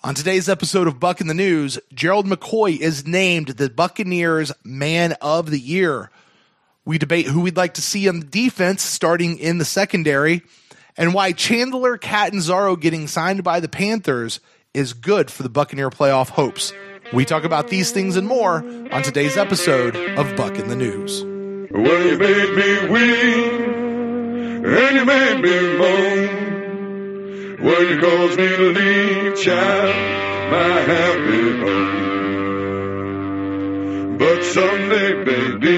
On today's episode of Buc in the News, Gerald McCoy is named the Buccaneers Man of the Year. We debate who we'd like to see on the defense starting in the secondary, and why Chandler Catanzaro getting signed by the Panthers is good for the Buccaneer playoff hopes. We talk about these things and more on today's episode of Buc in the News. Well, you made me weep, and you made me moan. Well, you caused me to leave, child, my happy home. But someday, baby,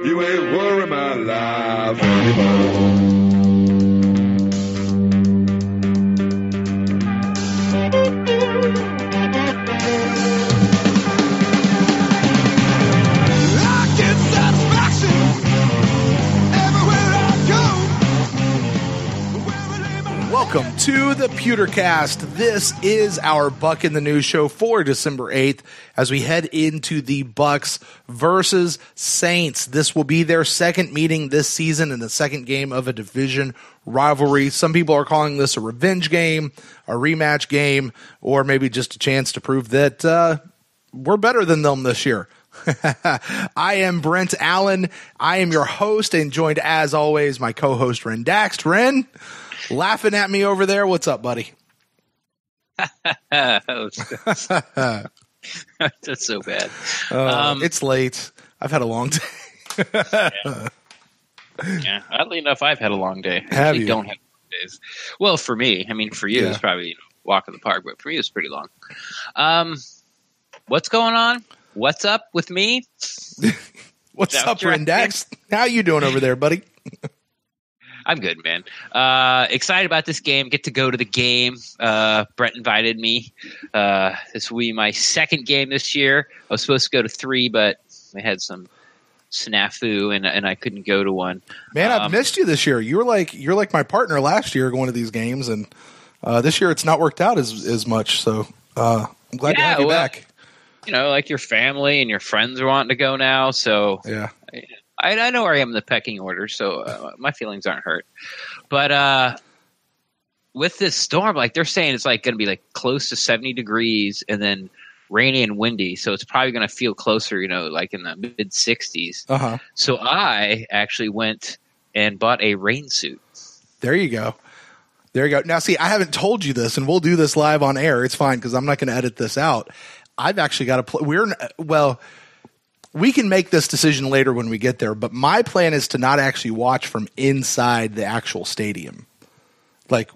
you ain't worry my life anymore. Welcome to the Pewtercast. This is our Buc in the News show for December 8th as we head into the Bucs versus Saints. This will be their second meeting this season and the second game of a division rivalry. Some people are calling this a revenge game, a rematch game, or maybe just a chance to prove that we're better than them this year. I am Brent Allen. I am your host and joined as always my co-host Ren Daxt. Ren, laughing at me over there. What's up, buddy? That's so bad. It's late. I've had a long day. Yeah, oddly enough, I've had a long day. I Have you? Don't have long days. Well, for me, I mean, for you, it's probably walk in the park, but for me, it's pretty long. What's going on? What's up with me? What's up, Ren Daxt? How you doing over there, buddy? I'm good, man. Excited about this game. Get to go to the game. Brent invited me. This will be my second game this year. I was supposed to go to 3, but I had some snafu and I couldn't go to one. Man, I've missed you this year. You're like my partner last year going to these games, and this year it's not worked out as much. So I'm glad to have you back. You know, like your family and your friends are wanting to go now. So yeah. I know where I am in the pecking order, so my feelings aren't hurt. But with this storm, like they're saying it's like going to be like close to 70 degrees and then rainy and windy. So it's probably going to feel closer, you know, like in the mid 60s. Uh-huh. So I actually went and bought a rain suit. There you go. Now, see, I haven't told you this, and we'll do this live on air. It's fine because I'm not going to edit this out. I've actually got to we can make this decision later when we get there, but my plan is to not actually watch from inside the actual stadium. Like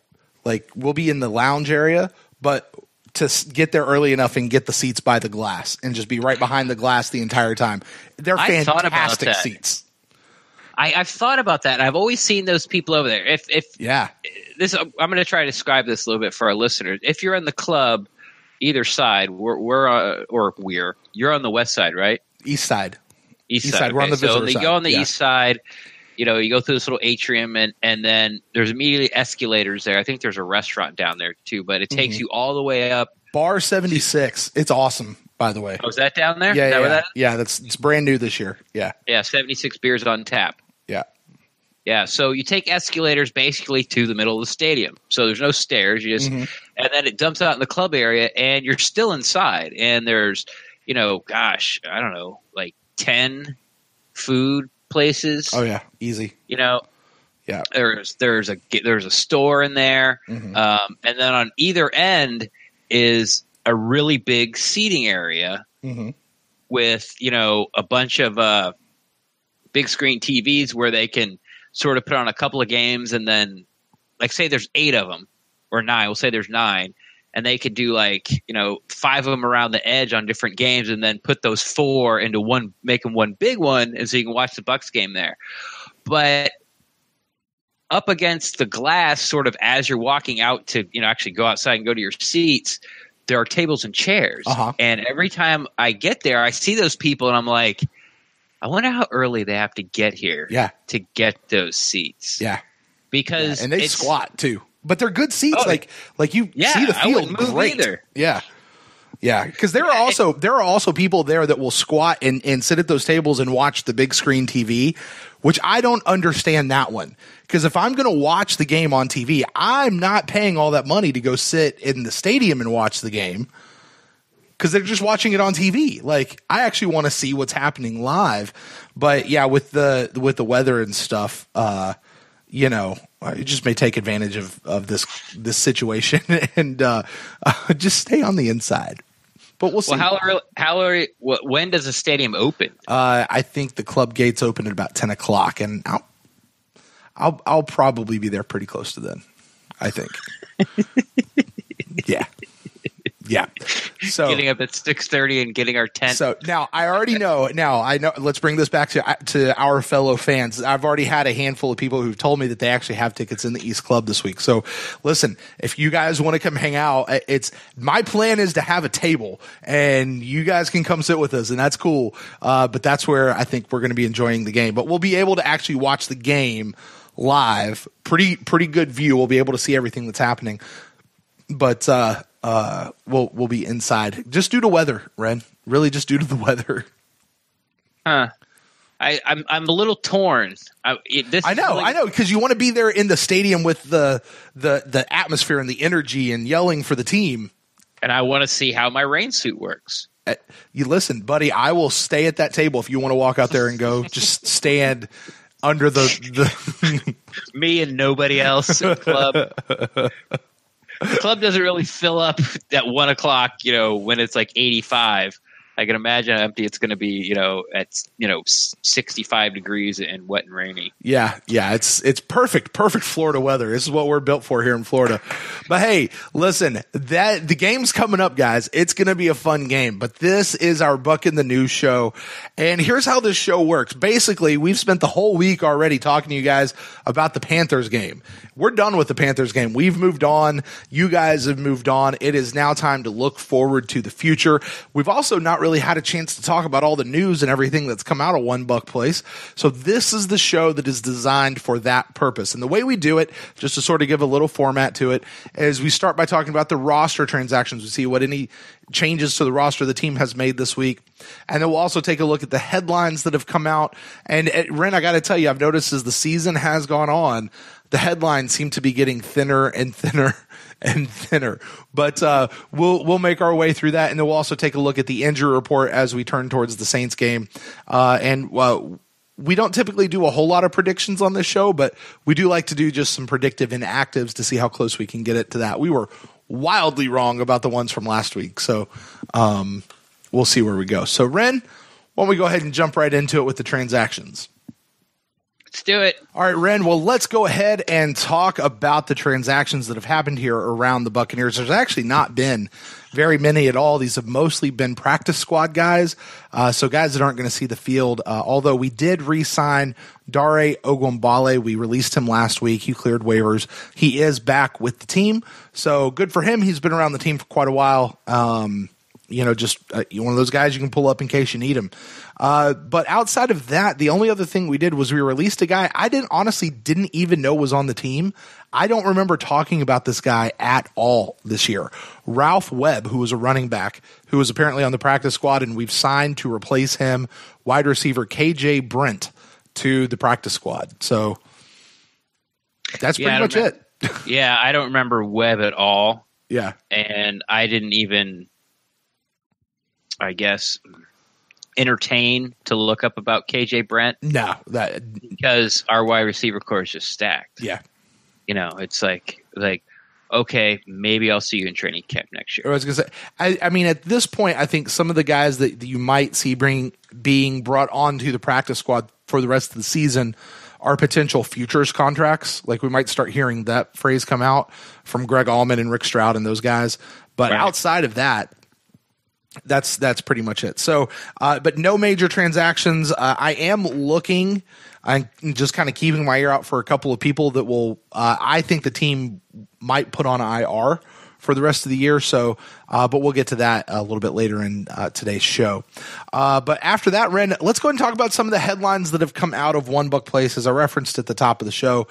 we'll be in the lounge area, but to get there early enough and get the seats by the glass and just be right behind the glass the entire time. They're fantastic seats. I've thought about that. I've always seen those people over there. I'm going to try to describe this a little bit for our listeners. If you're in the club, either side, you're on the west side, right? East side. East side. We're on the visitor side. So you go on the east side, you know, you go through this little atrium and then there's immediately escalators there. I think there's a restaurant down there too, but it takes you all the way up. Bar 76. It's awesome, by the way. Oh, is that down there? Yeah, it's brand new this year. Yeah. Yeah, 76 beers on tap. Yeah. Yeah, so you take escalators basically to the middle of the stadium. So there's no stairs. You just and then it dumps out in the club area, and you're still inside. And there's, you know, gosh, I don't know, like 10 food places. Oh yeah, easy. You know, yeah. There's a store in there, and then on either end is a really big seating area with, you know, a bunch of big screen TVs where they can sort of put on a couple of games, and then like say there's 8 of them or 9. We'll say there's 9, and they could do like, you know, 5 of them around the edge on different games, and then put those 4 into one, make them one big one, and so you can watch the Bucs game there. But up against the glass, sort of as you're walking out to, you know, actually go outside and go to your seats, there are tables and chairs. And every time I get there, I see those people, and I'm like, I wonder how early they have to get here to get those seats. Yeah. Because and they squat too. But they're good seats. Like you see the I field wouldn't move great. either. Yeah. Yeah, because there are also people there that will squat and sit at those tables and watch the big screen TV, which I don't understand that one. Because if I'm going to watch the game on TV, I'm not paying all that money to go sit in the stadium and watch the game because they're just watching it on TV. Like, I actually want to see what's happening live. But yeah, with the weather and stuff, you just may take advantage of this situation and just stay on the inside. But we'll see. When does the stadium open? I think the club gates open at about 10 o'clock, and I'll probably be there pretty close to then, I think. Yeah. So getting up at 6:30 and getting our tent. So now I already know. Let's bring this back to our fellow fans. I've already had a handful of people who've told me that they actually have tickets in the East Club this week. So listen, if you guys want to come hang out, my plan is to have a table, and you guys can come sit with us, and that's cool. But that's where I think we're going to be enjoying the game. But we'll be able to actually watch the game live. Pretty good view. We'll be able to see everything that's happening. But we'll be inside just due to weather, Ren. Really, just due to the weather. Huh. I'm a little torn. I know, because you want to be there in the stadium with the atmosphere and the energy and yelling for the team. And I want to see how my rain suit works. You listen, buddy. I will stay at that table if you want to walk out there and go. Just stand under the me and nobody else in the club. The club doesn't really fill up at 1 o'clock, when it's like 85. I can imagine how empty it's going to be, at 65 degrees and wet and rainy. Yeah, it's perfect Florida weather. This is what we're built for here in Florida. But hey, listen, the game's coming up, guys. It's going to be a fun game. But this is our Buck in the News show, and here's how this show works. Basically, we've spent the whole week already talking to you guys about the Panthers game. We're done with the Panthers game. We've moved on. You guys have moved on. It is now time to look forward to the future. We've also not really had a chance to talk about all the news and everything that's come out of One Buck Place. So this is the show that is designed for that purpose. And the way we do it, just to sort of give a little format to it, is we start by talking about the roster transactions. We see what any changes to the roster the team has made this week. And then we'll also take a look at the headlines that have come out. And Ren, I got to tell you, I've noticed as the season has gone on, the headlines seem to be getting thinner and thinner and thinner. But we'll make our way through that, and then we'll also take a look at the injury report as we turn towards the Saints game. We don't typically do a whole lot of predictions on this show, but we do like to do just some predictive inactives to see how close we can get it to that. We were wildly wrong about the ones from last week, so we'll see where we go. So, Ren, why don't we go ahead and jump right into it with the transactions? Let's do it. All right, Ren. Well, let's go ahead and talk about the transactions that have happened here around the Buccaneers. There's actually not been very many at all. These have mostly been practice squad guys, so guys that aren't going to see the field. Although we did re-sign Dare Ogunbowale. We released him last week. He cleared waivers. He is back with the team, so good for him. He's been around the team for quite a while. Just one of those guys you can pull up in case you need him. But outside of that, the only other thing we did was we released a guy I didn't even know was on the team. I don't remember talking about this guy at all this year. Ralph Webb, who was a running back, who was apparently on the practice squad, and we've signed to replace him, wide receiver KJ Brent, to the practice squad. So that's pretty much it. Yeah, I don't remember Webb at all. Yeah. And I didn't even, I guess, entertain to look up about KJ Brent. No, because our wide receiver core is just stacked. Yeah. It's like, okay, maybe I'll see you in training camp next year. I was going to say, I mean, at this point, I think some of the guys that you might see being brought onto the practice squad for the rest of the season are potential futures contracts. Like, we might start hearing that phrase come out from Greg Allman and Rick Stroud and those guys. But outside of that, that's pretty much it. So, but no major transactions. I am looking. I'm just kind of keeping my ear out for a couple of people that will. I think the team might put on IR for the rest of the year. So, but we'll get to that a little bit later in today's show. But after that, Ren, let's go ahead and talk about some of the headlines that have come out of One Buc Place. As I referenced at the top of the show,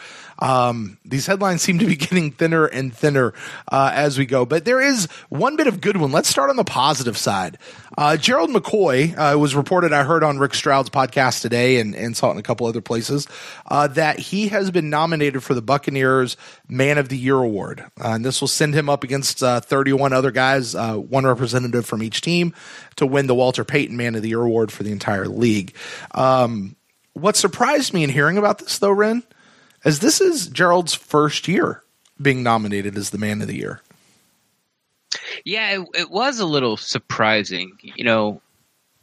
these headlines seem to be getting thinner and thinner as we go. But there is one bit of good one. Let's start on the positive side. Gerald McCoy was reported, I heard on Rick Stroud's podcast today and saw it in a couple other places, that he has been nominated for the Buccaneers Man of the Year award. And this will send him up against 31 other guys, one representative from each team, to win the Walter Payton Man of the Year award for the entire league. What surprised me in hearing about this, though, Ren, is this is Gerald's first year being nominated as the Man of the Year. Yeah, it was a little surprising. You know,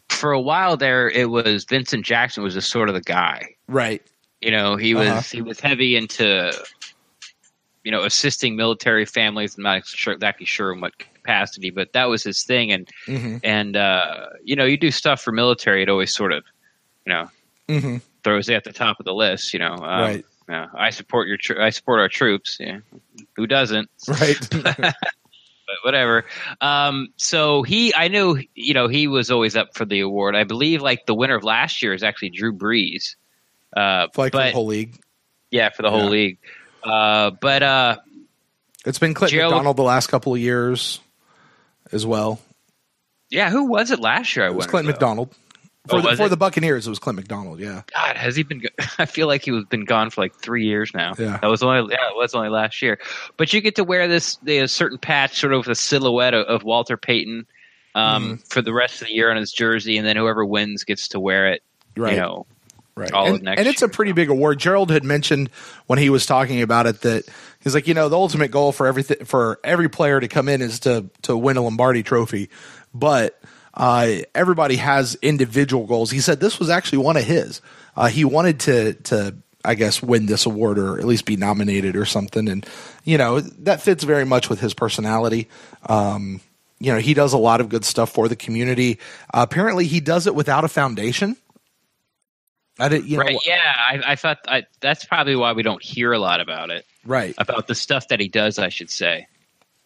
for a while there, it was Vincent Jackson was just sort of the guy. Right. You know, he was heavy into, you know, assisting military families. I'm not exactly sure in what capacity, but that was his thing. And you know, you do stuff for military, it always sort of, you know, throws it at the top of the list. You know, right. I support I support our troops. Yeah. Who doesn't? Right. But whatever. So I knew, you know, he was always up for the award. I believe like the winner of last year is actually Drew Brees. For the whole league. Yeah, for the whole league. But it's been Clint McDonald the last couple of years as well. Yeah, who was it last year? It was Clint McDonald. For the Buccaneers, it was Clint McDonald, yeah. God, has he been – I feel like he been gone for like 3 years now. Yeah. It was only last year. But you get to wear this certain patch, sort of a silhouette of Walter Payton for the rest of the year on his jersey, and then whoever wins gets to wear it, right. You know, right. all of next year. And it's a pretty big award. Gerald had mentioned when he was talking about it that he's like, you know, the ultimate goal for every player to come in is to win a Lombardi trophy. But everybody has individual goals. He said this was actually one of his. He wanted to I guess win this award or at least be nominated or something. And you know, that fits very much with his personality. You know, he does a lot of good stuff for the community. Apparently he does it without a foundation. Right. Yeah. I thought that's probably why we don't hear a lot about it. Right. About the stuff that he does, I should say.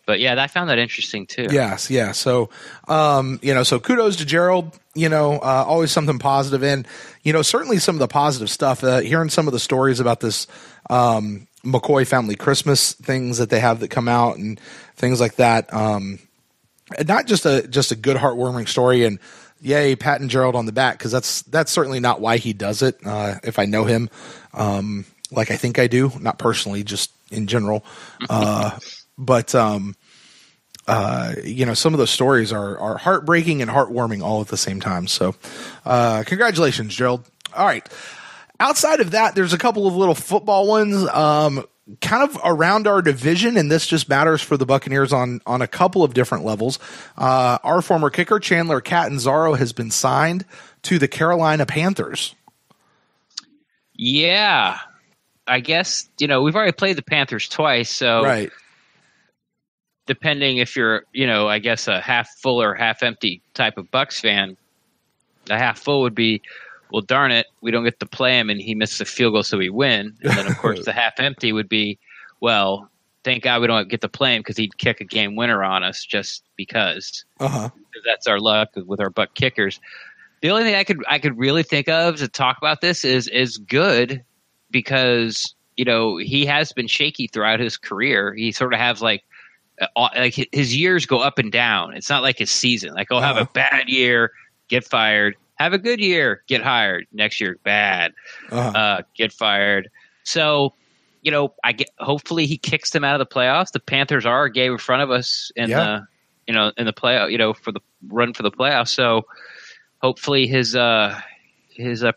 But yeah, I found that interesting too. Yes, yeah. So, you know, so kudos to Gerald. You know, always something positive, and you know, certainly some of the positive stuff. Hearing some of the stories about this McCoy family Christmas things that they have that come out and things like that. Not just a good heartwarming story, and yay, patting Gerald on the back, because that's certainly not why he does it. If I know him, like I think I do, not personally, just in general. But you know, some of those stories are heartbreaking and heartwarming all at the same time. So, congratulations, Gerald. All right. Outside of that, there's a couple of little football ones, kind of around our division, and this just matters for the Buccaneers on a couple of different levels. Our former kicker, Chandler Catanzaro, has been signed to the Carolina Panthers. Yeah. I guess, you know, we've already played the Panthers twice, so right. Depending if you're, you know, I guess a half full or half empty type of Bucs fan, the half full would be, well, darn it, we don't get to play him and he misses a field goal so we win. And then, of course, the half empty would be, well, thank God we don't get to play him because he'd kick a game winner on us just because. That's our luck with our Buc kickers. The only thing I could really think of to talk about this is good because, you know, he has been shaky throughout his career. He sort of has like his years go up and down. It's not like his season. Like, he'll have a bad year, get fired. Have a good year, get hired. Next year, bad, get fired. So, you know, hopefully he kicks them out of the playoffs. The Panthers are a game in front of us in the playoff, you know, for the run for the playoffs. So hopefully his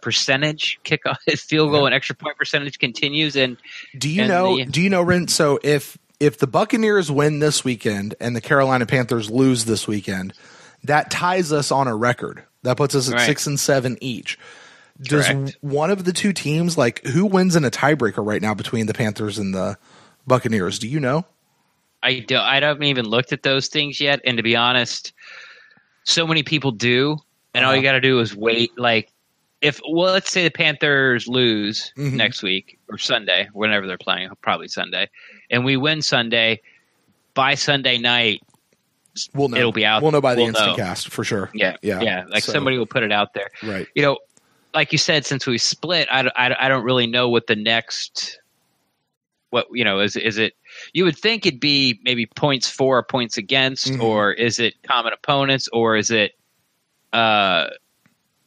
percentage kickoff, his field goal and extra point percentage continues. And do you know, Ren? So if the Buccaneers win this weekend and the Carolina Panthers lose this weekend, that ties us on a record. That puts us at 6-7 each. Does one of the two teams, like, who wins in a tiebreaker right now between the Panthers and the Buccaneers? Do you know? I haven't even looked at those things yet. And to be honest, so many people do. And all you got to do is wait. Like, let's say the Panthers lose next week or Sunday, whenever they're playing, probably Sunday, and we win Sunday. by Sunday night, we'll know. It'll be out. We'll know by the instant cast for sure. Yeah. Like somebody will put it out there. Right. Like you said, since we split, I don't really know what the next. What is it? You would think it'd be maybe points for or points against, or is it common opponents, or is it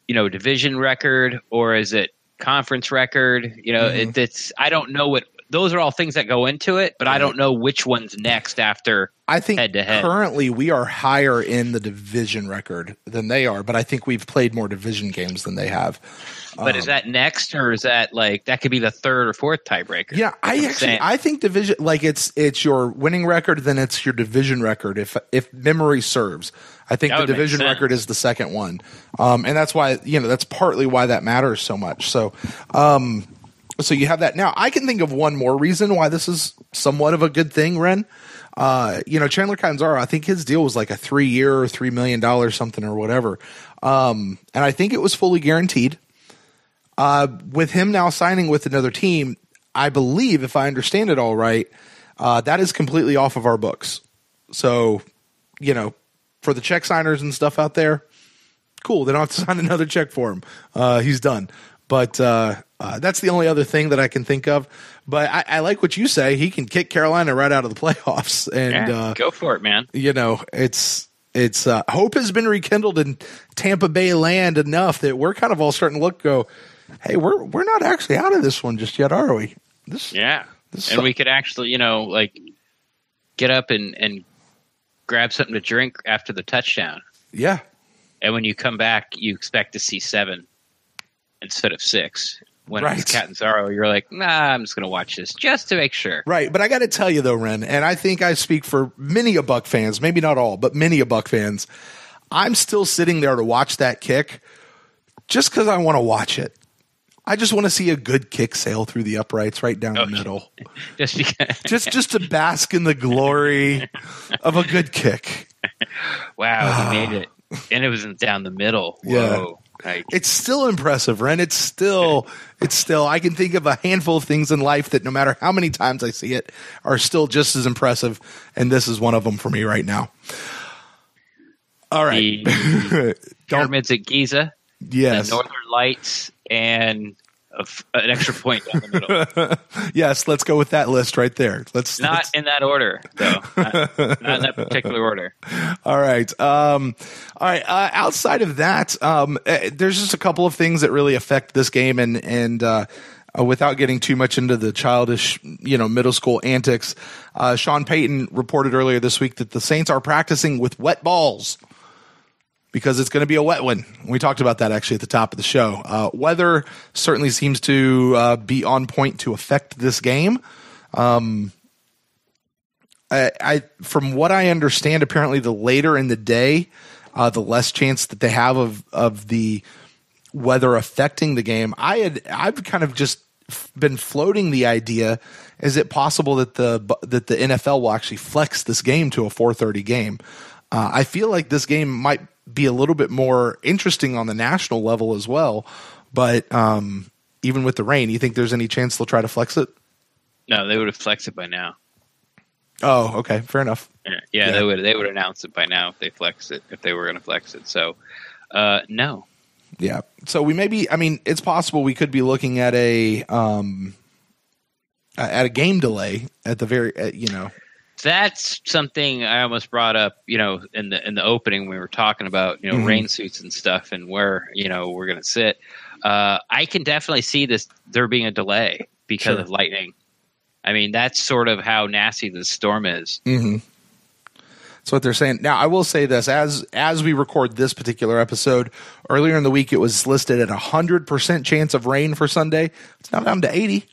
division record, or is it conference record? It's I don't know what those are all things that go into it, but I don't know which one's next after. I think head-to-head. Currently we are higher in the division record than they are, but I think we've played more division games than they have. But is that next, or is that that could be the third or fourth tiebreaker? Yeah, I think division, it's your winning record, then it's your division record. If memory serves, I think the division record is the second one, and that's why that's partly why that matters so much. So, so you have that. Now I can think of one more reason why this is somewhat of a good thing, Ren. Chandler Catanzaro, I think his deal was like a 3-year, $3 million something or whatever, and I think it was fully guaranteed. With him now signing with another team, I believe, if I understand it all right, that is completely off of our books. So, for the check signers and stuff out there, cool. They don't have to sign another check for him. He's done. But that's the only other thing that I can think of. But I like what you say. He can kick Carolina right out of the playoffs. And go for it, man. It's hope has been rekindled in Tampa Bay land enough that we're kind of all starting to go, hey, we're not actually out of this one just yet, are we? And we could actually, get up and grab something to drink after the touchdown. Yeah. And when you come back, you expect to see 7 instead of 6. When it's Catanzaro, you're like, nah, I'm just going to watch this just to make sure. Right. But I got to tell you, though, Ren, and I think I speak for many a Buck fans, maybe not all, but many a Buck fans, I'm still sitting there to watch that kick just because I want to watch it. I just want to see a good kick sail through the uprights right down the middle. Just because. just to bask in the glory of a good kick. Wow, he made it. And it was down the middle. Whoa. Yeah. It's still impressive, Ren. It's still, I can think of a handful of things in life that no matter how many times I see it are still just as impressive. And this is one of them for me right now. All right. The pyramids at Giza. Yes. The Northern Lights and an extra point down the middle. Yes, let's go with that list right there. Let's in that order, though. Not in that particular order. All right. Outside of that, there's just a couple of things that really affect this game, and without getting too much into the childish, middle school antics, Sean Payton reported earlier this week that the Saints are practicing with wet balls, because it's going to be a wet one. We talked about that actually at the top of the show. Weather certainly seems to be on point to affect this game. From what I understand, apparently the later in the day, the less chance that they have of the weather affecting the game. I've kind of just been floating the idea: is it possible that the NFL will actually flex this game to a 4:30 game? I feel like this game might be a little bit more interesting on the national level as well. But even with the rain, you think there's any chance they'll try to flex it? No, they would have flexed it by now. Oh, okay. Fair enough. Yeah. They would announce it by now if they were going to flex it. So, no. Yeah. So we it's possible we could be looking at a game delay at the very, That's something I almost brought up, in the opening when we were talking about, rain suits and stuff and where, we're going to sit. I can definitely see there being a delay because of lightning. I mean, that's sort of how nasty the storm is. Mm-hmm. That's what they're saying. Now, I will say this, as we record this particular episode, earlier in the week, it was listed at 100% chance of rain for Sunday. It's now down to 80.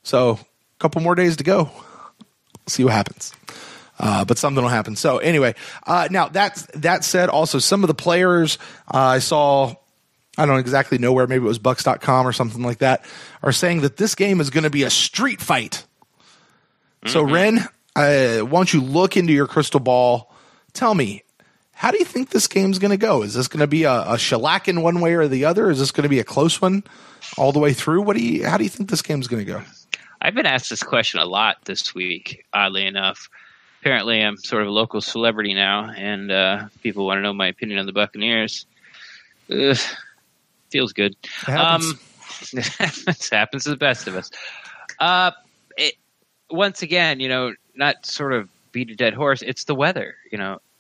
So a couple more days to go. See what happens. But something will happen. So anyway, now that said, also some of the players I saw, I don't exactly know where, maybe it was Bucs.com or something like that, are saying that this game is going to be a street fight. Mm-hmm. So Ren, why don't you look into your crystal ball? Tell me, how do you think this game's going to go? Is this going to be a shellacking one way or the other? Is this going to be a close one all the way through? How do you think this game's going to go? I've been asked this question a lot this week, oddly enough. apparently I'm sort of a local celebrity now, and people want to know my opinion on the Buccaneers. Ugh, feels good. It happens to the best of us. Once again, not sort of beat a dead horse. It's the weather.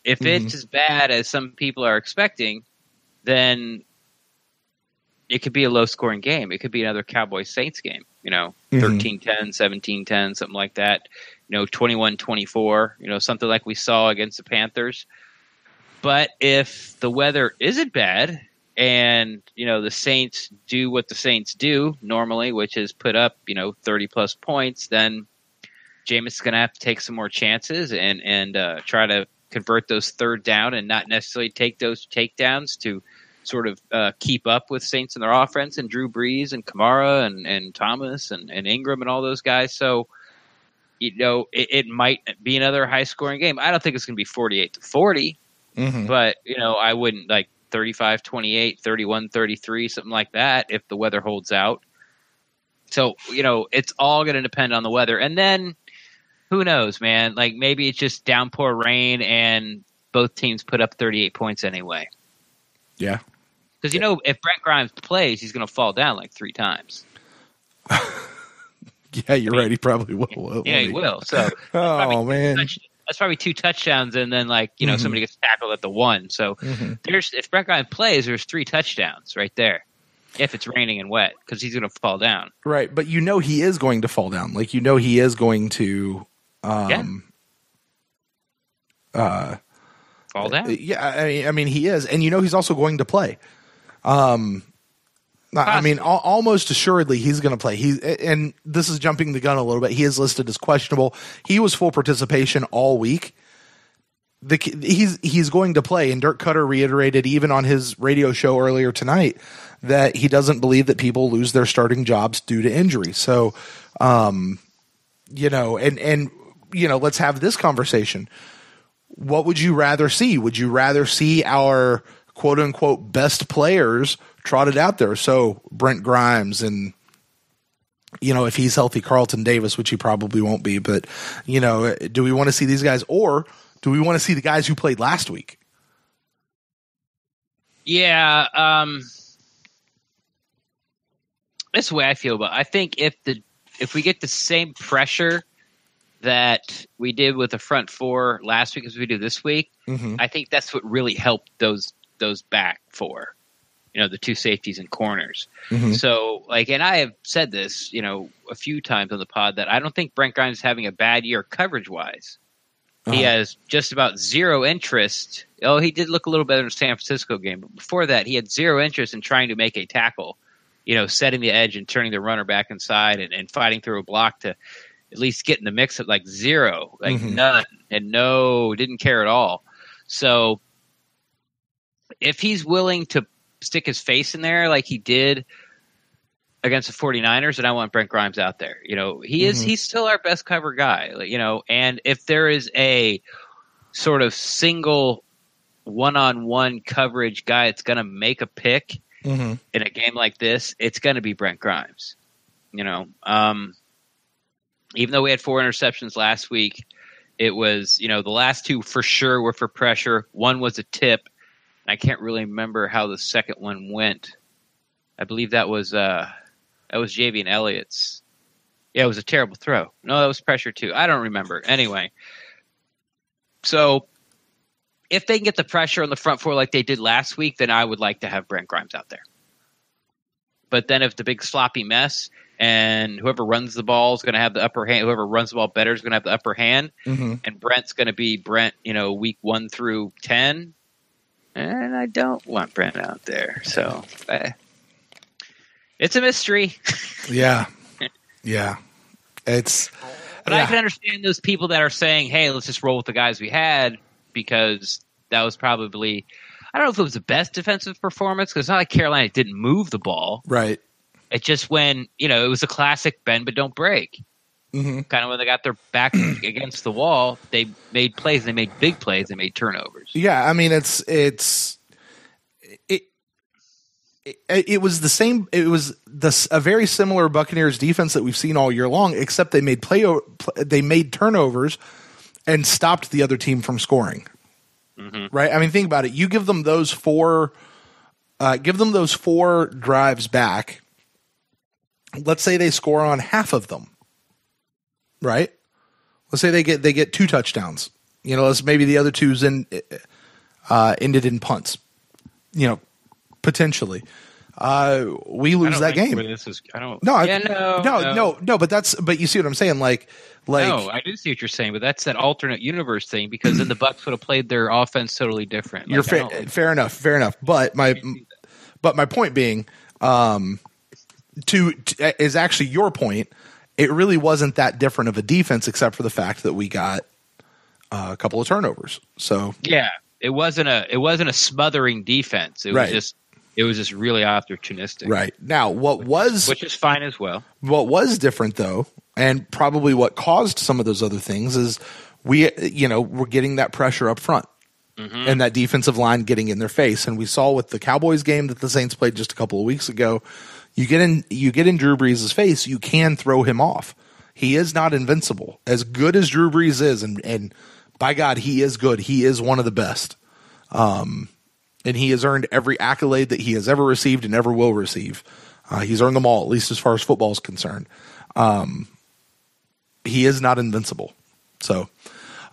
If it's as bad as some people are expecting, then it could be a low-scoring game. It could be another Cowboys-Saints game. 13-10, 17-10, something like that. 21-24. Something like we saw against the Panthers. But if the weather isn't bad, and the Saints do what the Saints do normally, which is put up 30+ points, then Jameis is going to have to take some more chances and try to convert those third down and not necessarily take those takedowns to sort of keep up with Saints and their offense and Drew Brees and Kamara and Thomas and Ingram and all those guys. So, it might be another high-scoring game. I don't think it's going to be 48-40, but, I wouldn't like 35-28, 31-33, something like that if the weather holds out. So, it's all going to depend on the weather. And then who knows, man? Like maybe it's just downpour rain and both teams put up 38 points anyway. Yeah. Because, if Brent Grimes plays, he's going to fall down like 3 times. Yeah, you're right. He probably will. Yeah, he will. So, man. That's probably 2 touchdowns, and then somebody gets tackled at the 1. So if Brent Grimes plays, there's 3 touchdowns right there. If it's raining and wet, because he's going to fall down. Right, but he is going to fall down. Like he is going to fall down. Yeah, I mean he is, and he's also going to play. I mean, almost assuredly he's going to play. And this is jumping the gun a little bit. He is listed as questionable. He was full participation all week. He's going to play, and Dirk Cutter reiterated even on his radio show earlier tonight that he doesn't believe that people lose their starting jobs due to injury. So, let's have this conversation. What would you rather see? Would you rather see our quote unquote best players trotted out there? So Brent Grimes and, if he's healthy, Carlton Davis, which he probably won't be, but do we want to see these guys, or do we want to see the guys who played last week? Yeah. That's the way I feel about it. I think if we get the same pressure that we did with the front 4 last week as we do this week, I think that's what really helped those back 4, the 2 safeties and corners. So and I have said this, a few times on the pod that I don't think Brent Grimes is having a bad year coverage wise. He has just about zero interest. Oh, he did look a little better in the San Francisco game, but before that he had zero interest in trying to make a tackle, setting the edge and turning the runner back inside and fighting through a block to at least get in the mix of zero, none, and didn't care at all. So if he's willing to stick his face in there like he did against the 49ers, then I want Brent Grimes out there. He's still our best cover guy, and if there is a sort of single one-on-one coverage guy that's going to make a pick in a game like this, it's going to be Brent Grimes. Even though we had 4 interceptions last week, it was, the last 2 for sure were for pressure. 1 was a tip. I can't really remember how the second one went. I believe that was Javian Elliott's. Yeah, it was a terrible throw. No, that was pressure too. I don't remember. Anyway, so if they can get the pressure on the front 4 like they did last week, then I would like to have Brent Grimes out there. But then if the big sloppy mess and whoever runs the ball is going to have the upper hand, whoever runs the ball better is going to have the upper hand, and Brent's going to be Brent, week 1 through 10. And I don't want Brent out there. So it's a mystery. Yeah. But I can understand those people that are saying, hey, let's just roll with the guys we had, because that was probably, I don't know if it was the best defensive performance, because it's not like Carolina didn't move the ball. Right. It's just when, it was a classic bend but don't break. Kind of when they got their back against the wall, they made plays. They made big plays. They made turnovers. Yeah, I mean, it was the same. It was a very similar Buccaneers defense that we've seen all year long, except they made turnovers and stopped the other team from scoring. Right? I mean, think about it. You give them those four drives back. Let's say they score on half of them. Right? Let's say they get 2 touchdowns. Maybe the other two's ended in punts. Potentially. We lose that game. But you see what I'm saying? No, I do see what you're saying, but that's that alternate universe thing, because then the Bucs would have played their offense totally different. You're fair enough. But my point being, is actually your point. It really wasn't that different of a defense, except for the fact that we got a couple of turnovers. So yeah, it wasn't a smothering defense. It was just really opportunistic. Right. Now, which is fine as well. What was different, though, and probably what caused some of those other things, is we're getting that pressure up front and that defensive line getting in their face. And we saw with the Cowboys game that the Saints played just a couple of weeks ago, you get in Drew Brees' face, you can throw him off. He is not invincible. As good as Drew Brees is, and by God, he is good. He is one of the best. And he has earned every accolade that he has ever received and ever will receive. He's earned them all, at least as far as football is concerned. He is not invincible. So,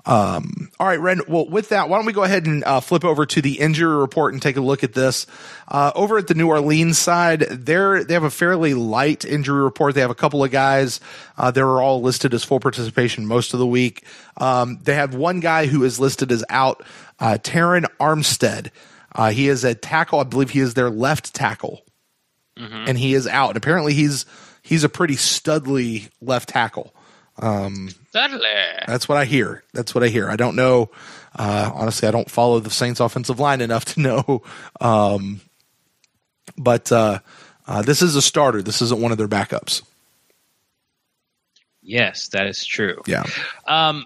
all right, Ren, well, with that, why don't we go ahead and flip over to the injury report and take a look at this. Over at the New Orleans side, they have a fairly light injury report. They have a couple of guys. They were all listed as full participation most of the week. They have one guy who is listed as out, Taron Armstead. He is a tackle. I believe he is their left tackle, and he is out. And apparently he's a pretty studly left tackle. That's what I hear. I don't know. Honestly, I don't follow the Saints offensive line enough to know. But this is a starter. This isn't one of their backups. Yes, that is true. Yeah.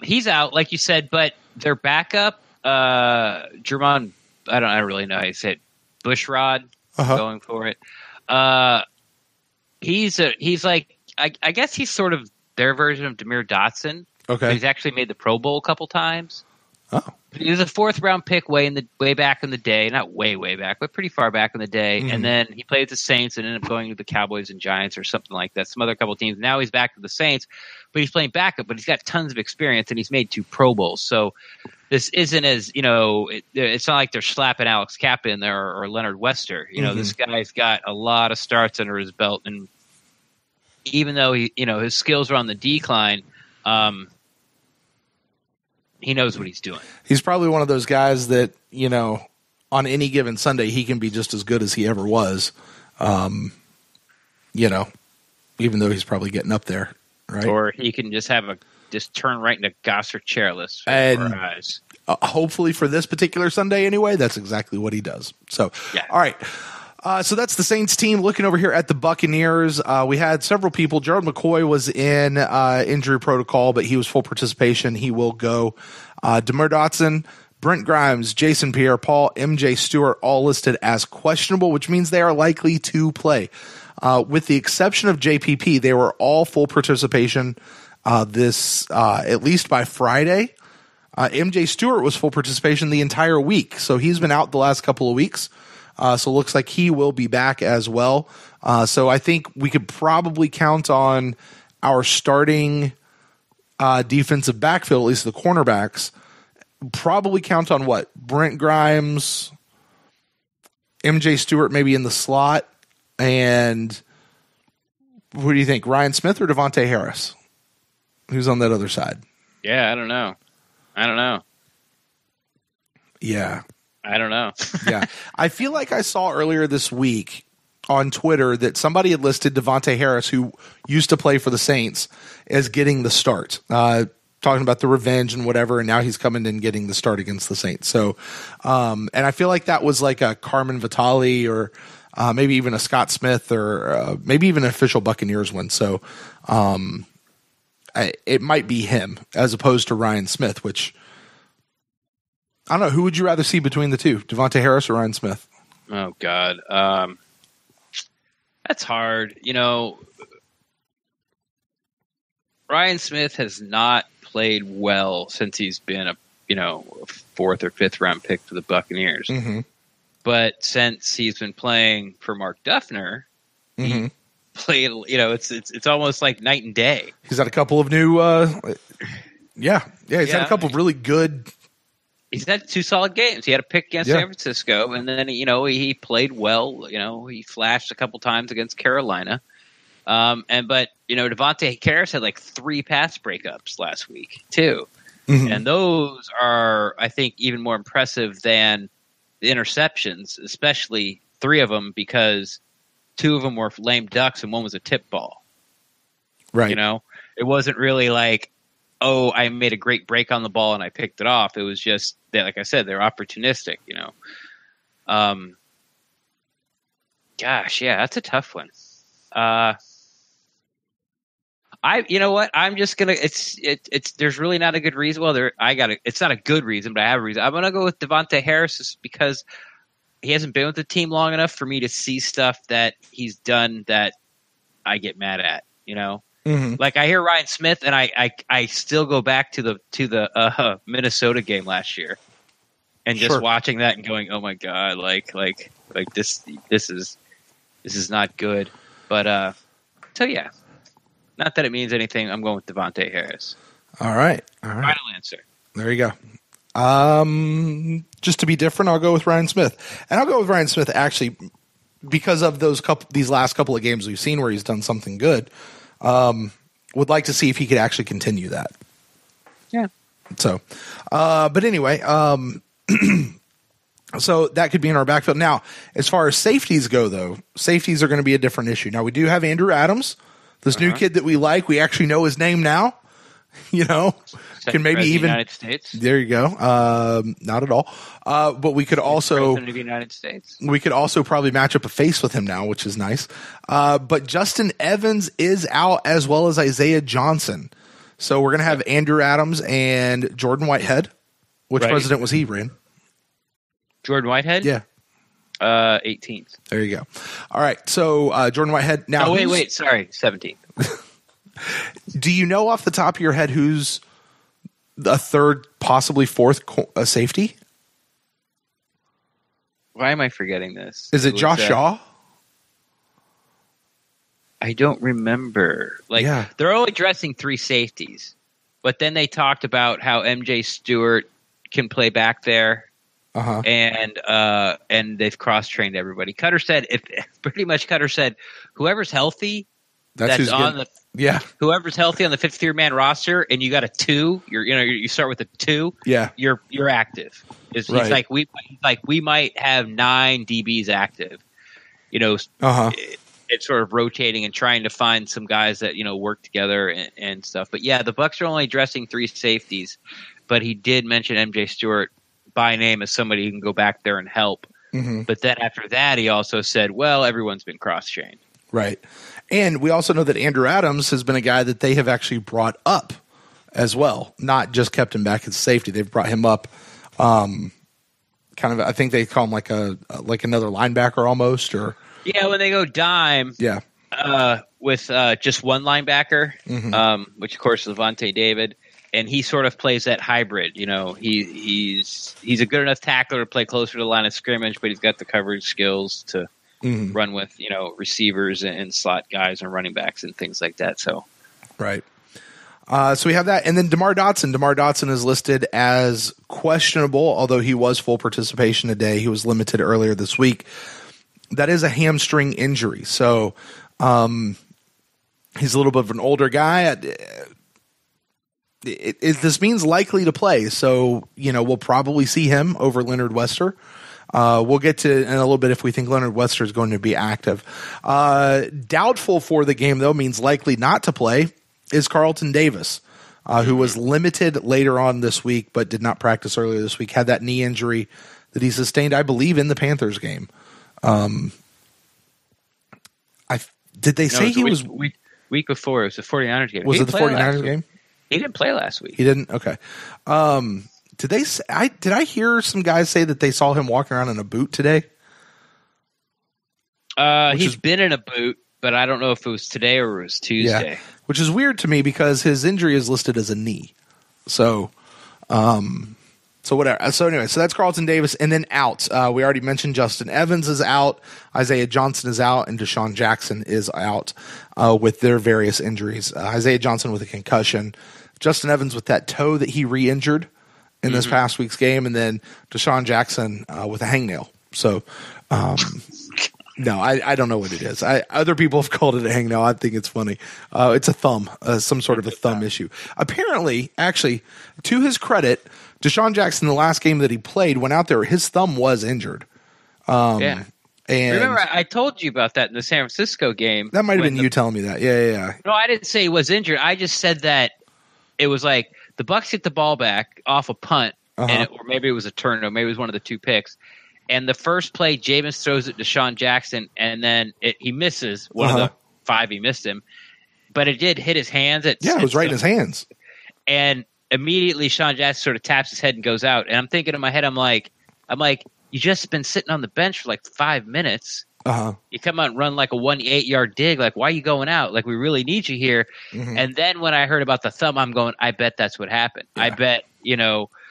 He's out, like you said, but their backup, Jermon, I don't really know how you say it, Bushrod, going for it. He's like, I guess he's sort of their version of Demir Dotson. Okay. He's actually made the Pro Bowl a couple times. Oh. He was a 4th round pick way back in the day, not way back, but pretty far back in the day. Mm-hmm. And then he played with the Saints and ended up going to the Cowboys and Giants or something like that. Some other couple teams. Now he's back to the Saints, but he's playing backup. But he's got tons of experience and he's made 2 Pro Bowls. So this isn't as it's not like they're slapping Alex Kappa in there or Leonard Wester. This guy's got a lot of starts under his belt, and even though his skills are on the decline, he knows what he's doing. He's probably one of those guys that, on any given Sunday, he can be just as good as he ever was. Even though he's probably getting up there, right? Or he can just turn right into Gossard chairless for our eyes. Hopefully for this particular Sunday anyway, that's exactly what he does. So, yeah. All right. So that's the Saints team. Looking over here at the Buccaneers, we had several people. Gerald McCoy was in injury protocol, but he was full participation. He will go. Demir Dotson, Brent Grimes, Jason Pierre-Paul, MJ Stewart, all listed as questionable, which means they are likely to play. With the exception of JPP, they were all full participation at least by Friday. MJ Stewart was full participation the entire week, so he's been out the last couple of weeks. So it looks like he will be back as well. So I think we could probably count on our starting defensive backfield, at least the cornerbacks, probably count on what? Brent Grimes, MJ Stewart maybe in the slot, and who do you think, Ryan Smith or Devontae Harris? Who's on that other side? Yeah, I don't know. Yeah. I don't know. Yeah. I feel like I saw earlier this week on Twitter that somebody had listed Devontae Harris, who used to play for the Saints, as getting the start, talking about the revenge and whatever, and now he's coming in getting the start against the Saints. So, and I feel like that was like a Carmen Vitale or maybe even a Scott Smith or maybe even an official Buccaneers one. So it might be him as opposed to Ryan Smith, which I don't know. Who would you rather see between the two, Devontae Harris or Ryan Smith? Oh, God. That's hard. Ryan Smith has not played well since he's been a fourth or fifth round pick for the Buccaneers. Mm-hmm. But since he's been playing for Mark Duffner, he played. It's almost like night and day. He's had a couple of new. He's had a couple of really good. He's had 2 solid games. He had a pick against San Francisco, and then he played well. He flashed a couple times against Carolina. But Devontae Harris had like 3 pass breakups last week too, and those are, I think, even more impressive than the interceptions, especially 3 of them, because 2 of them were lame ducks and 1 was a tip ball. Right. It wasn't really like, oh, I made a great break on the ball and I picked it off. It was just that, like I said, they're opportunistic. Gosh, yeah, that's a tough one. You know what? I'm just gonna. It's. There's really not a good reason. Well, it's not a good reason, but I have a reason. I'm gonna go with Devontae Harris just because he hasn't been with the team long enough for me to see stuff that he's done that I get mad at. Like I hear Ryan Smith, and I still go back to the Minnesota game last year, and just watching that and going, oh my god, like this is not good. But so yeah. Not that it means anything. I'm going with Devontae Harris. All right. Final answer. There you go. Just to be different, I'll go with Ryan Smith. And I'll go with Ryan Smith actually because of these last couple of games we've seen where he's done something good. Would like to see if he could actually continue that. Yeah. So, but anyway, so that could be in our backfield. Now, as far as safeties go, though, safeties are going to be a different issue. Now, we do have Andrew Adams. This new kid that we like, we actually know his name now. Can maybe even United States. There you go. Not at all. But we could also President of the United States. We could also probably match up a face with him now, which is nice. But Justin Evans is out as well as Isaiah Johnson. So we're gonna have Andrew Adams and Jordan Whitehead. Which president was he, Ran? Jordan Whitehead? Yeah. 18th. There you go. All right. So Jordan Whitehead. Now, wait. Sorry, 17th. Do you know off the top of your head who's the third, possibly fourth safety? Why am I forgetting this? Is it Josh Shaw? I don't remember. They're only dressing 3 safeties, but then they talked about how MJ Stewart can play back there. And they've cross-trained everybody. Cutter said whoever's healthy, that's on whoever's healthy on the 53-man roster, and you got a 2. You start with a 2. Yeah, you're active. He's like we might have 9 DBs active. It's sort of rotating and trying to find some guys that work together and stuff. But yeah, the Bucs are only dressing 3 safeties, but he did mention MJ Stewart by name as somebody who can go back there and help. But then after that, he also said, well, everyone's been cross-trained. Right. And we also know that Andrew Adams has been a guy that they have actually brought up as well, not just kept him back as safety. They've brought him up kind of, I think they call him like another linebacker almost. Or yeah, when they go dime with just one linebacker, which of course is Levante David. And he sort of plays that hybrid, he's a good enough tackler to play closer to the line of scrimmage, but he's got the coverage skills to run with, receivers and slot guys and running backs and things like that. So, right. So we have that. And then DeMar Dotson. DeMar Dotson is listed as questionable, although he was full participation today. He was limited earlier this week. That is a hamstring injury. So he's a little bit of an older guy. This means likely to play, so we'll probably see him over Leonard Wester. We'll get to in a little bit if we think Leonard Wester is going to be active. Doubtful for the game, though, means likely not to play, is Carlton Davis, who was limited later on this week but did not practice earlier this week. Had that knee injury that he sustained, I believe, in the Panthers game. Did they say he was week before? It was the 49ers game. Was it the 49ers game? He didn't play last week. He didn't? Okay. Did I hear some guys say that they saw him walking around in a boot today? He's been in a boot, but I don't know if it was today or it was Tuesday. Yeah, which is weird to me because his injury is listed as a knee. So, so whatever. So anyway, so that's Carlton Davis, and then out. We already mentioned Justin Evans is out, Isaiah Johnson is out, and Deshaun Jackson is out with their various injuries. Isaiah Johnson with a concussion, Justin Evans with that toe that he re-injured in this past week's game, and then Deshaun Jackson with a hangnail. So, no, I don't know what it is. Other people have called it a hangnail. I think it's funny. It's a thumb, some sort of a thumb issue. Apparently, actually, to his credit, Deshaun Jackson, the last game that he played, went out there. His thumb was injured. Yeah. And remember, I told you about that in the San Francisco game. That might have been you telling me that. Yeah. No, I didn't say he was injured. I just said that it was like the Bucs get the ball back off a punt, or maybe it was a turnover. Maybe it was one of the two picks. And the first play, Jameis throws it to Deshaun Jackson, and then he misses one of the 5 he missed him. But it did hit his hands. It was right in his hands. And immediately Deshaun Jackson sort of taps his head and goes out. And I'm thinking in my head, I'm like, you just been sitting on the bench for like 5 minutes. You come out and run like a 1-8-yard dig. Like, why are you going out? Like, we really need you here. And then when I heard about the thumb, I'm going, I bet that's what happened. Yeah. I bet,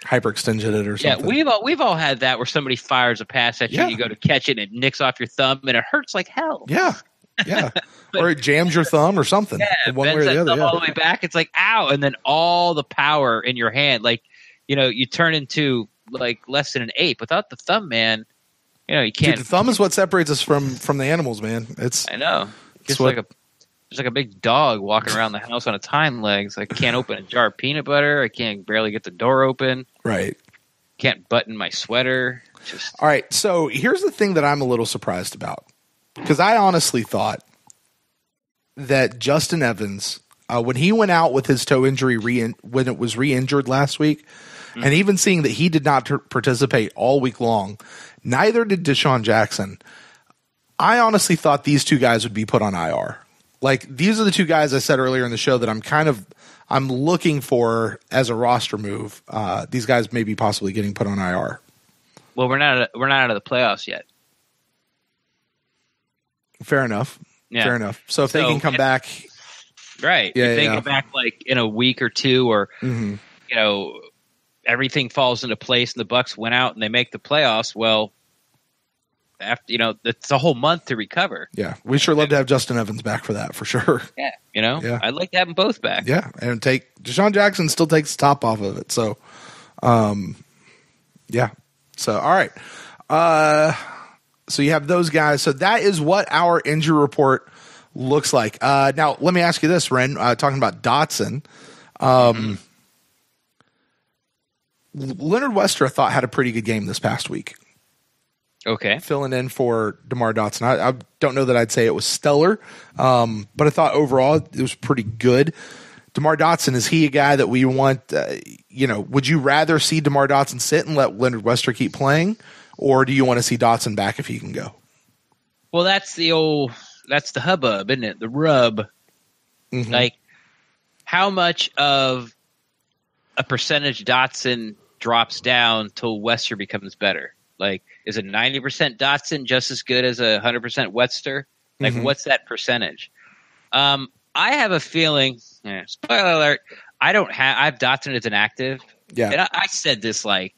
hyperextended it or something. Yeah, we've all had that where somebody fires a pass at you, you go to catch it, and it nicks off your thumb, and it hurts like hell. Yeah. Or it jams your thumb or something. Yeah, one way or the other. All the way back, it's like, ow, and then all the power in your hand, like, you turn into like less than an ape. Without the thumb, man, you can't. Dude, the thumb is what separates us from the animals, man. I know. It's like a big dog walking around the house on its hind legs. I can't open a jar of peanut butter. I can't barely get the door open. Right. Can't button my sweater. All right. So here's the thing that I'm a little surprised about, because I honestly thought that Justin Evans, when he went out with his toe injury when it was re-injured last week, and even seeing that he did not participate all week long, neither did Deshaun Jackson. I honestly thought these two guys would be put on IR. Like, these are the two guys I said earlier in the show that I'm looking for as a roster move. These guys may be possibly getting put on IR. Well, we're not out of the playoffs yet. Fair enough. Yeah. Fair enough. So if they can come back, right? Yeah, if they come back like in a week or two, or everything falls into place, and the Bucs went out and they make the playoffs. Well, after it's a whole month to recover. Yeah, we sure love to have Justin Evans back for that, for sure. Yeah, I'd like to have them both back. Yeah, and Deshaun Jackson still takes the top off of it. So, yeah. So, all right. So you have those guys. So that is what our injury report looks like. Now, let me ask you this, Ren. Talking about Dotson, Leonard Wester, I thought, had a pretty good game this past week. Okay. Filling in for DeMar Dotson. I don't know that I'd say it was stellar, but I thought overall it was pretty good. DeMar Dotson, is he a guy that we want, would you rather see DeMar Dotson sit and let Leonard Wester keep playing, or do you want to see Dotson back if he can go? Well, that's the hubbub, isn't it? The rub. Mm-hmm. Like, how much of a percentage Dotson drops down till Wester becomes better? Like, is it 90% Dotson just as good as 100% Wester? Like, what's that percentage? I have a feeling. Spoiler alert! I have Dotson as an active. Yeah, and I said this like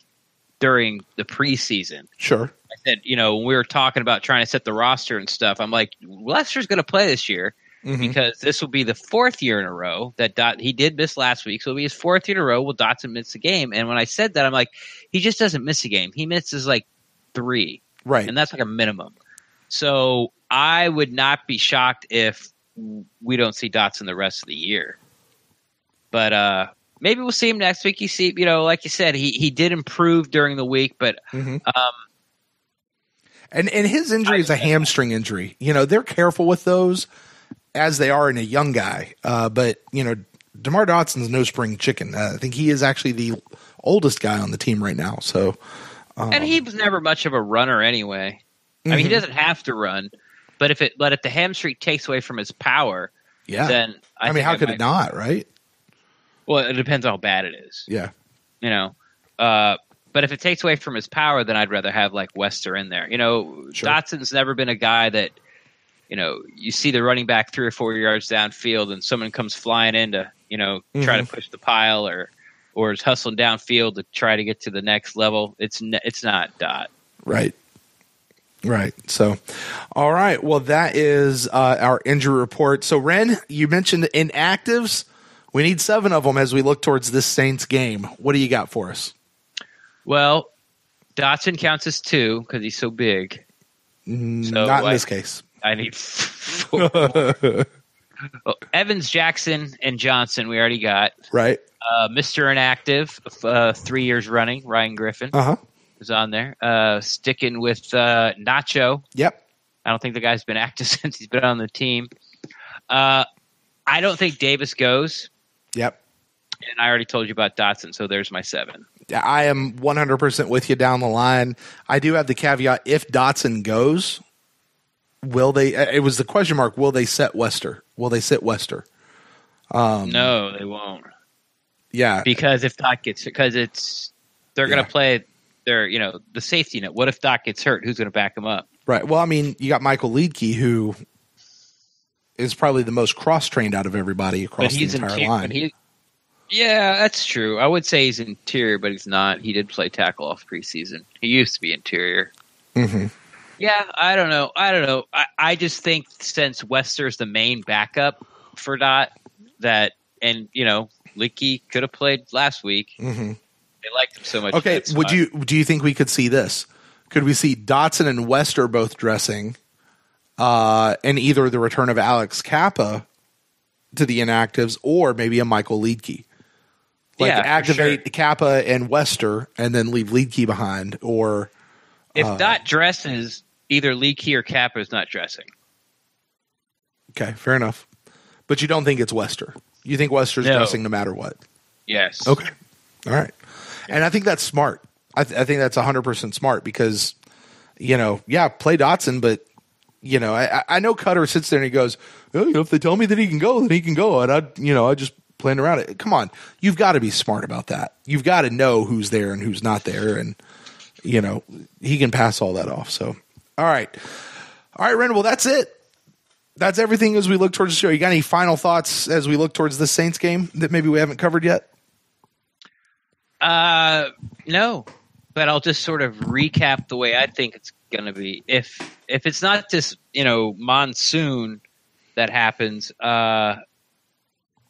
during the preseason. Sure. I said, when we were talking about trying to set the roster and stuff, I'm like, Lester's going to play this year because this will be the 4th year in a row that he did miss last week, so it'll be his 4th year in a row. Will Dotson miss a game? And when I said that, I'm like, he just doesn't miss a game. He misses like 3, right? And that's like a minimum. So I would not be shocked if we don't see Dotson the rest of the year. But maybe we'll see him next week. You see, like you said, he did improve during the week, but and his injury is a hamstring injury. They're careful with those as they are in a young guy. But DeMar Dotson's no spring chicken. I think he is actually the oldest guy on the team right now. So, and he was never much of a runner anyway. I mean, he doesn't have to run, but if the hamstring takes away from his power, then I mean, how could it not, right? Well, it depends on how bad it is. Yeah. But if it takes away from his power, then I'd rather have like Wester in there. Sure. Dotson's never been a guy that, you see the running back 3 or 4 yards downfield and someone comes flying in to, try to push the pile or or is hustling downfield to try to get to the next level. It's not Dot. Right. So, all right. Well, that is our injury report. So, Ren, you mentioned inactives. We need 7 of them as we look towards this Saints game. What do you got for us? Well, Dotson counts as 2 because he's so big. So Not in this case. I need 4. Well, Evans, Jackson, and Johnson we already got. Right. Mr. Inactive, 3 years running, Ryan Griffin is on there. Sticking with Nacho. Yep. I don't think the guy's been active since he's been on the team. I don't think Davis goes. Yep. And I already told you about Dotson, so there's my 7. I am 100% with you down the line. I do have the caveat, if Dotson goes, will they – it was the question mark, will they sit Wester? No, they won't. Yeah. Because if Dot gets – because they're going to play their – the safety net. What if Dot gets hurt? Who's going to back him up? Right. Well, I mean, you got Michael Liedtke, who is probably the most cross-trained out of everybody across the entire line. Yeah, that's true. I would say he's interior, but he's not. He did play tackle off preseason. He used to be interior. Mm-hmm. Yeah, I don't know. I just think since Wester's the main backup for Dot, and Liedtke could have played last week. Mm-hmm. They liked him so much. Okay, do you think we could see this? Could we see Dotson and Wester both dressing, and either the return of Alex Kappa to the inactives or maybe a Michael Liedtke? Activate Kappa and Wester and then leave Liedtke behind, or if Dot dresses, either Liedtke or Kappa is not dressing. Okay, fair enough. But you don't think it's Wester? You think Wester's dressing no matter what? Yes. Okay. All right. And I think that's smart. I think that's 100% smart because, play Dotson, but, I know Cutter sits there and he goes, if they tell me that he can go, then he can go. And I just plan around it. Come on. You've got to be smart about that. You've got to know who's there and who's not there. And, he can pass all that off. So, all right. All right, Ren. Well, that's it. That's everything as we look towards the show. You got any final thoughts as we look towards the Saints game that maybe we haven't covered yet? No, but I'll just sort of recap the way I think it's going to be. If it's not this, monsoon that happens,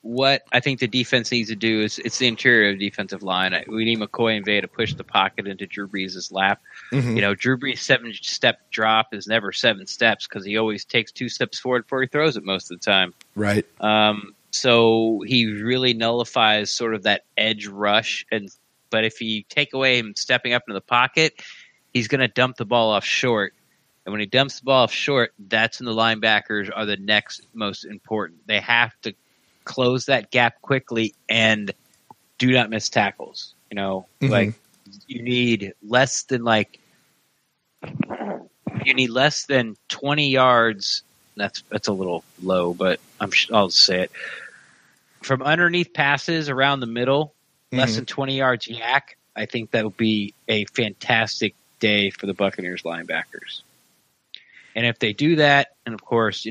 what I think the defense needs to do is it's the interior of the defensive line. We need McCoy and Vay to push the pocket into Drew Brees' lap. Mm-hmm. Drew Brees' 7-step drop is never 7 steps because he always takes 2 steps forward before he throws it most of the time. Right. So he really nullifies sort of that edge rush. But if you take away him stepping up into the pocket, he's going to dump the ball off short. And when he dumps the ball off short, that's when the linebackers are the next most important. They have to close that gap quickly and do not miss tackles. Mm-hmm. You need less than 20 yards. That's a little low, but I'll say it. From underneath passes around the middle, less than 20 yards yak, I think that would be a fantastic day for the Buccaneers linebackers. And if they do that, and of course,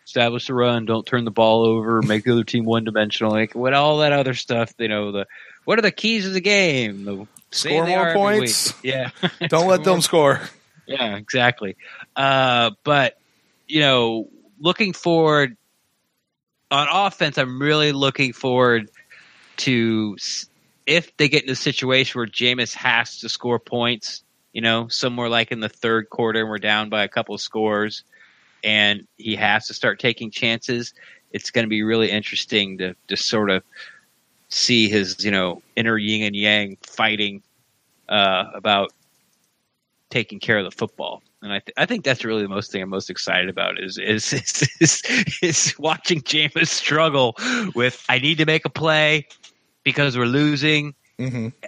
establish the run, don't turn the ball over, make the other team one-dimensional, all that other stuff. What are the keys of the game? Score more points. Yeah. Don't let them score. Yeah, exactly. But, looking forward on offense, I'm really looking forward to if they get in a situation where Jameis has to score points, somewhere like in the third quarter and we're down by a couple of scores, and he has to start taking chances, it's going to be really interesting to just sort of see his, inner yin and yang fighting about taking care of the football. And I think that's really the most thing I'm most excited about is watching Jameis struggle with, I need to make a play because we're losing,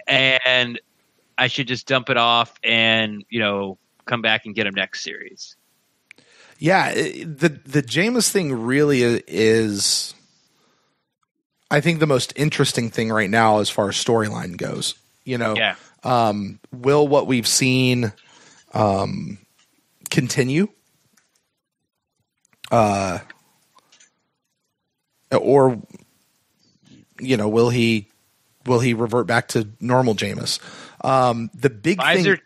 and I should just dump it off and, come back and get him next series. Yeah, the Jameis thing really is, I think, the most interesting thing right now as far as storyline goes. Will what we've seen continue? Or, will he will he revert back to normal Jameis? The big thing,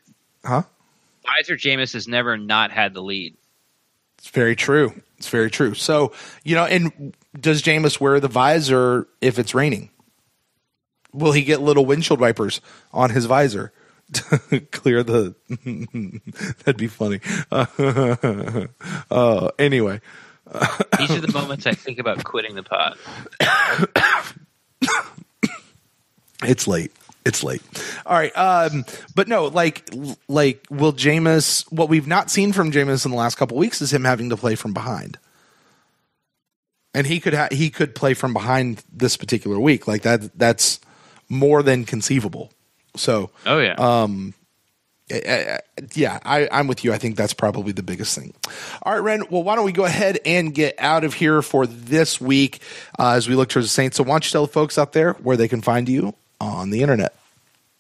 Pfizer Jameis has never not had the lead. It's very true. It's very true. So, and does Jameis wear the visor if it's raining? Will he get little windshield wipers on his visor to clear the? That'd be funny. Anyway, these are the moments I think about quitting the pod. It's late. All right. But no, like will Jameis, what we've not seen from Jameis in the last couple of weeks is him having to play from behind. And he could play from behind this particular week. Like that's more than conceivable. So, I'm with you. I think that's probably the biggest thing. All right, Ren. Well, why don't we go ahead and get out of here for this week as we look towards the Saints. So why don't you tell the folks out there where they can find you on the internet?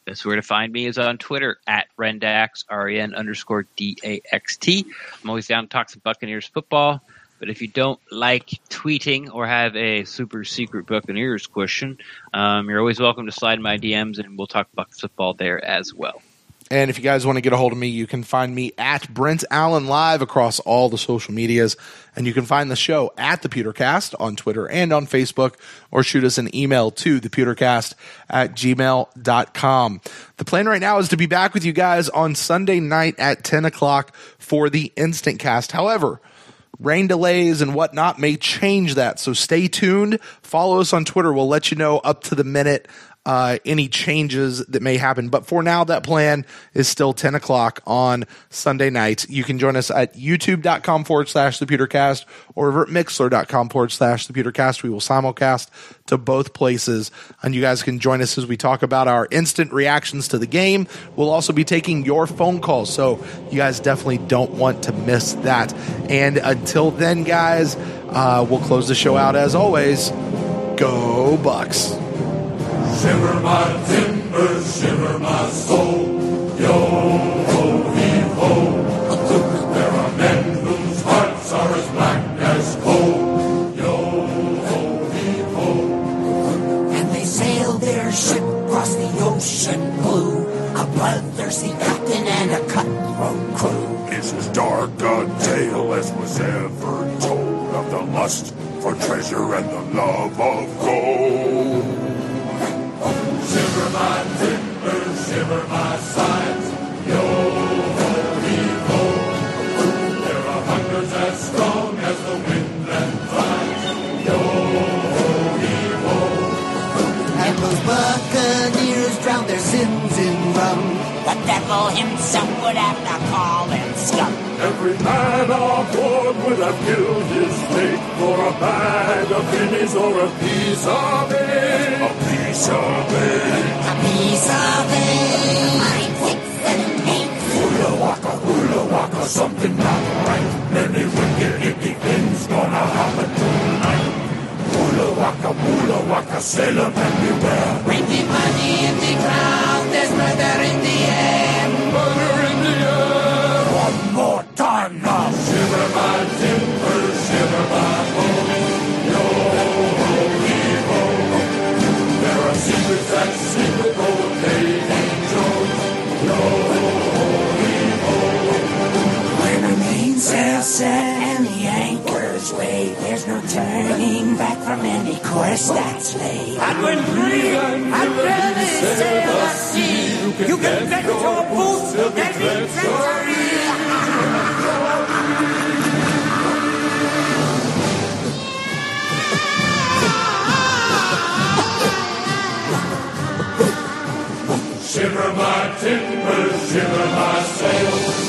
That's where to find me is on Twitter at Rendax, REN_DAXT. I'm always down to talk some Buccaneers football. But if you don't like tweeting or have a super secret Buccaneers question, you're always welcome to slide in my DMs and we'll talk Bucs football there as well. And if you guys want to get a hold of me, you can find me at Brent Allen Live across all the social medias. And you can find the show at The Pewtercast on Twitter and on Facebook, or shoot us an email to thepewtercast@gmail.com. The plan right now is to be back with you guys on Sunday night at 10 o'clock for the Instant Cast. However, rain delays and whatnot may change that. So stay tuned. Follow us on Twitter. We'll let you know up to the minute any changes that may happen. But for now, that plan is still 10 o'clock on Sunday night. You can join us at youtube.com/thepewtercast or over at mixler.com/thepewtercast. We will simulcast to both places, and you guys can join us as we talk about our instant reactions to the game. We'll also be taking your phone calls, so you guys definitely don't want to miss that. And until then, guys, we'll close the show out as always. Go Bucs. Shiver my timbers, shiver my soul, yo-ho-hee-ho. There are men whose hearts are as black as coal, yo-ho-hee-ho. And they sailed their ship across the ocean blue, a bloodthirsty captain and a cutthroat crew. It's as dark a tale as was ever told of the lust for treasure and the love of gold. Shiver my timbers, shiver my sides, yo-ho-hee-ho. There are hungers as strong as the wind and tides, yo-ho-hee-ho. And those Buccaneers drowned their sins in rum. The devil himself would have to call and scum. Every man on board would have killed his mate for a bag of guineas or a piece of it. A piece of it. A piece of it. 9, 6, 7, 8. Hula waka, something not right. Many wicked hickey things gonna happen tonight. Hula waka, sailor man beware. Rainy money in the ground, there's murder in the air. Murder in the air. One more time now. Shiver my timbers, shiver my bones. Yo-ho-hee-ho. There are secrets that sleep with old Davy Jones. Yo-ho-hee-ho. When the mainsail set and the anchors weigh, there's no turning back from any course that's laid. And when I'd rather sail the sea, you can bet your boots will be treachery. Shiver my timbers, shiver my sails.